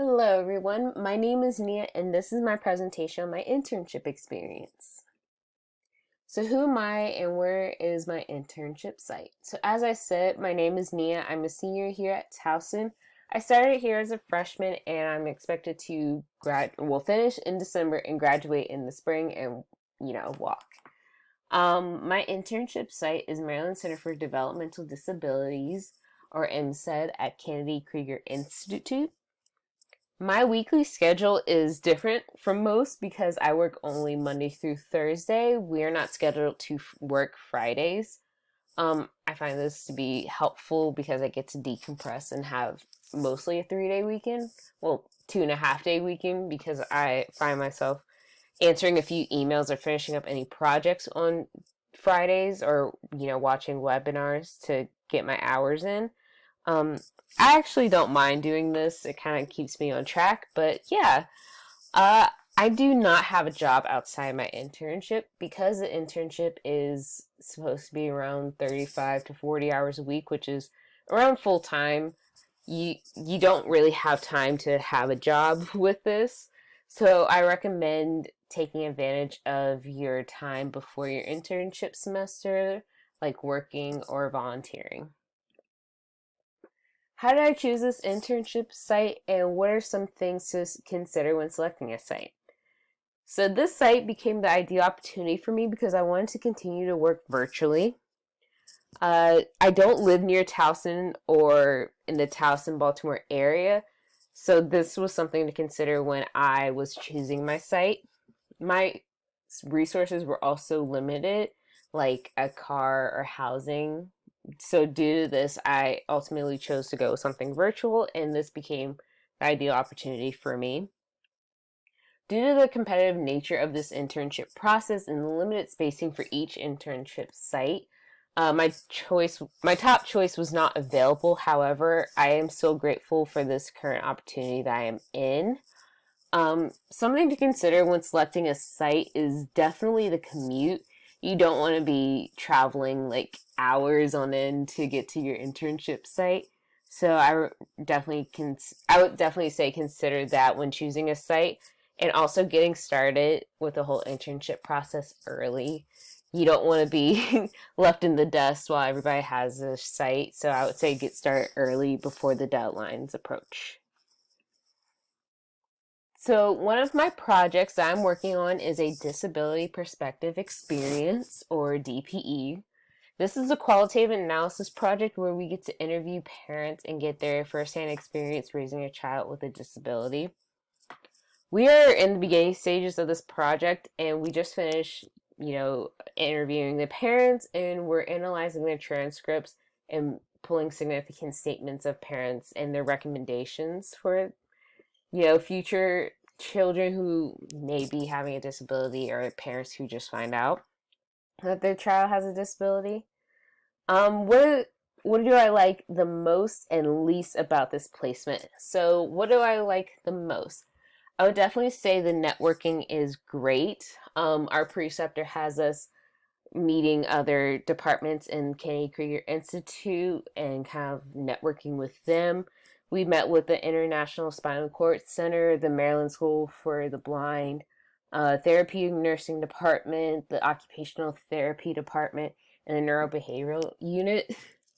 Hello, everyone. My name is Nia, and this is my presentation on my internship experience. So, who am I and where is my internship site? So, as I said, my name is Nia. I'm a senior here at Towson. I started here as a freshman, and I'm expected to finish in December and graduate in the spring and, walk. My internship site is Maryland Center for Developmental Disabilities, or MCED, at KenneyKreiger Institute. My weekly schedule is different from most because I work only Monday through Thursday. We are not scheduled to work Fridays. I find this to be helpful because I get to decompress and have mostly a 3-day weekend. Well, 2.5-day weekend because I find myself answering a few emails or finishing up any projects on Fridays or, watching webinars to get my hours in. I actually don't mind doing this. It kind of keeps me on track. But yeah, I do not have a job outside my internship because the internship is supposed to be around 35 to 40 hours a week, which is around full time. You don't really have time to have a job with this. So I recommend taking advantage of your time before your internship semester, like working or volunteering. How did I choose this internship site, and what are some things to consider when selecting a site? So this site became the ideal opportunity for me because I wanted to continue to work virtually. I don't live near Towson or in the Towson, Baltimore area, so this was something to consider when I was choosing my site. My resources were also limited, like a car or housing. So due to this, I ultimately chose to go with something virtual, and this became the ideal opportunity for me. Due to the competitive nature of this internship process and the limited spacing for each internship site, my top choice was not available. However, I am still grateful for this current opportunity that I am in. Something to consider when selecting a site is definitely the commute. You don't want to be traveling like hours on end to get to your internship site. So I would definitely say consider that when choosing a site and also getting started with the whole internship process early. You don't want to be left in the dust while everybody has a site. So I would say get started early before the deadlines approach. So, one of my projects that I'm working on is a Disability Perspective Experience, or DPE. This is a qualitative analysis project where we get to interview parents and get their firsthand experience raising a child with a disability. We are in the beginning stages of this project, and we just finished, interviewing the parents, and we're analyzing their transcripts and pulling significant statements of parents and their recommendations for future children who may be having a disability or parents who just find out that their child has a disability. What do I like the most and least about this placement? So, what do I like the most? I would definitely say the networking is great. Our preceptor has us meeting other departments in KenneyKreiger Institute and kind of networking with them. We met with the International Spinal Cord Center, the Maryland School for the Blind, Therapeutic Nursing Department, the Occupational Therapy Department, and the Neurobehavioral Unit.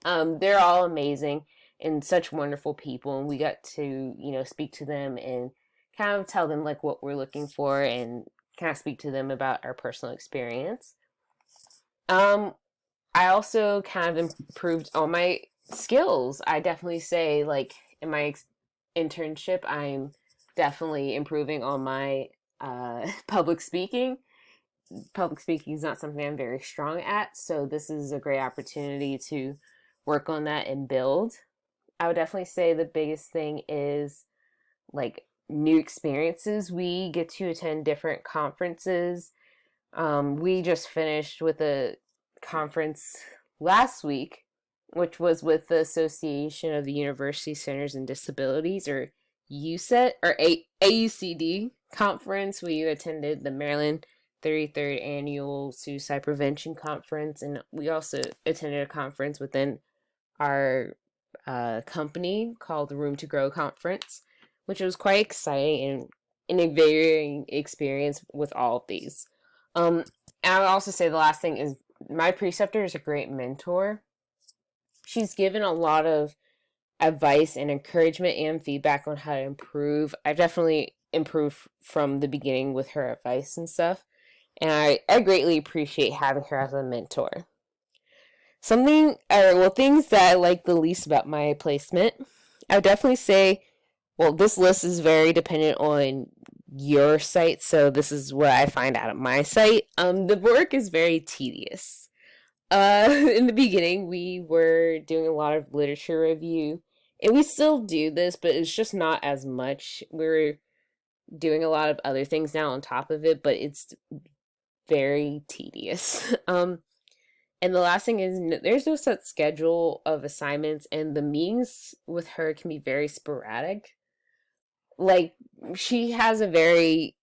They're all amazing and such wonderful people, and we got to, speak to them and kind of tell them like what we're looking for and kind of speak to them about our personal experience. I also kind of improved all my skills. I definitely say, like, in my internship, I'm definitely improving on my public speaking. Public speaking is not something I'm very strong at, so this is a great opportunity to work on that and build. I would definitely say the biggest thing is like new experiences. We get to attend different conferences. We just finished with a conference last week, which was with the Association of the University Centers and Disabilities, or AUCD conference. We attended the Maryland 33rd Annual Suicide Prevention Conference, and we also attended a conference within our company called the Room to Grow Conference, which was quite exciting and a varying experience with all of these. And I would also say the last thing is my preceptor is a great mentor. She's given a lot of advice and encouragement and feedback on how to improve. I've definitely improved from the beginning with her advice and stuff. And I greatly appreciate having her as a mentor. Things that I like the least about my placement, I would definitely say, well, this list is very dependent on your site, so this is what I find out at my site. The work is very tedious. In the beginning, we were doing a lot of literature review, and we still do this, but it's just not as much. We're doing a lot of other things now on top of it, but it's very tedious. And the last thing is there's no set schedule of assignments, and the meetings with her can be very sporadic. Like, she has a very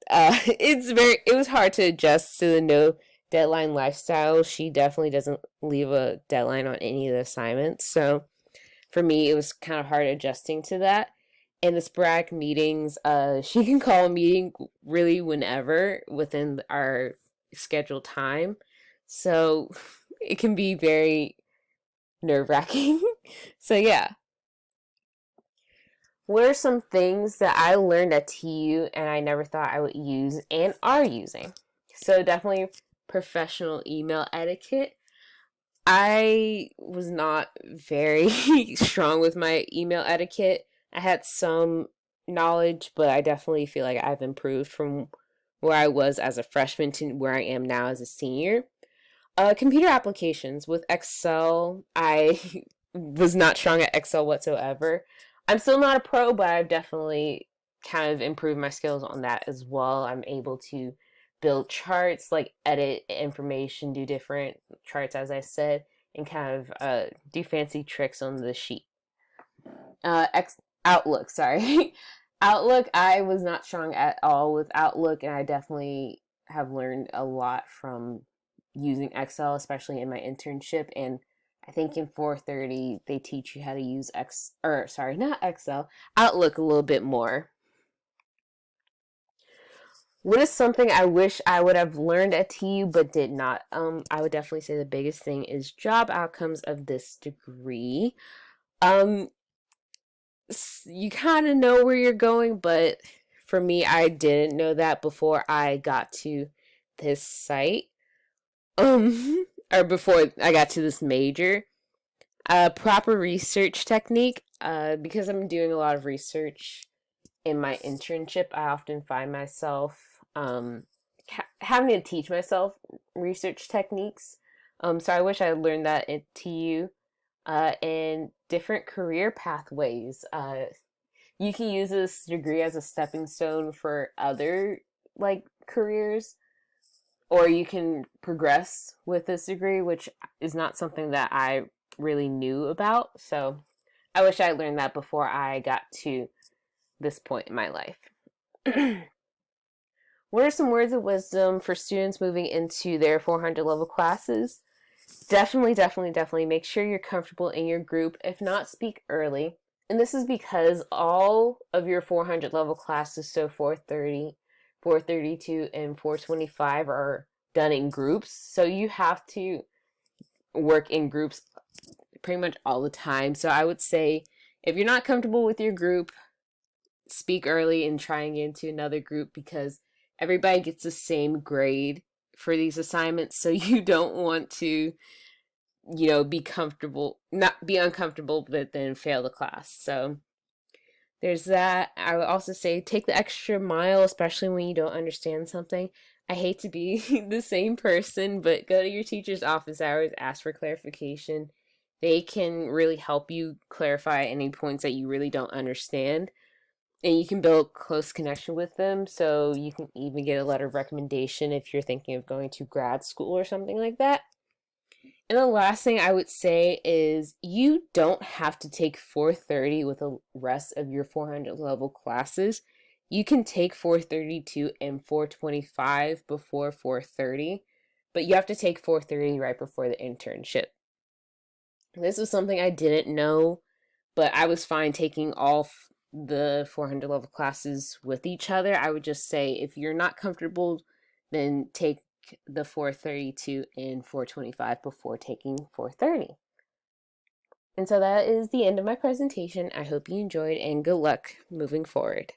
it was hard to adjust to the no deadline lifestyle. She definitely doesn't leave a deadline on any of the assignments. So for me, it was kind of hard adjusting to that. And the sporadic meetings, she can call a meeting really whenever within our scheduled time. So it can be very nerve-wracking. So yeah. What are some things that I learned at TU and I never thought I would use and are using? So definitely professional email etiquette. I was not very strong with my email etiquette. I had some knowledge, but I definitely feel like I've improved from where I was as a freshman to where I am now as a senior. Computer applications with Excel. I was not strong at Excel whatsoever. I'm still not a pro, but I've definitely kind of improved my skills on that as well. I'm able to build charts, like edit information, do different charts, as I said, and kind of do fancy tricks on the sheet. Outlook, sorry. Outlook, I was not strong at all with Outlook, and I definitely have learned a lot from using Excel, especially in my internship. And I think in 430 they teach you how to use not Excel, Outlook a little bit more. What is something I wish I would have learned at TU but did not? I would definitely say the biggest thing is job outcomes of this degree. You kind of know where you're going, but for me, I didn't know that before I got to this site. Or before I got to this major. Proper research technique. Because I'm doing a lot of research in my internship, I often find myself having to teach myself research techniques. So I wish I had learned that at TU. And different career pathways. You can use this degree as a stepping stone for other like careers, or you can progress with this degree, which is not something that I really knew about. So I wish I learned that before I got to this point in my life. What are some words of wisdom for students moving into their 400 level classes? Definitely make sure you're comfortable in your group. If not, speak early. And this is because all of your 400 level classes, so 430, 432, and 425 are done in groups. So you have to work in groups pretty much all the time. So I would say if you're not comfortable with your group, speak early and try and get into another group, because everybody gets the same grade for these assignments. So you don't want to, not be uncomfortable, but then fail the class. So there's that. I would also say take the extra mile, especially when you don't understand something. I hate to be the same person, but go to your teacher's office hours, ask for clarification. They can really help you clarify any points that you really don't understand. And you can build close connection with them, so you can even get a letter of recommendation if you're thinking of going to grad school or something like that. And the last thing I would say is you don't have to take 430 with the rest of your 400 level classes. You can take 432 and 425 before 430, but you have to take 430 right before the internship. This was something I didn't know, but I was fine taking all the 400 level classes with each other. I would just say if you're not comfortable, then take the 432 and 425 before taking 430. And so that is the end of my presentation. I hope you enjoyed, and good luck moving forward.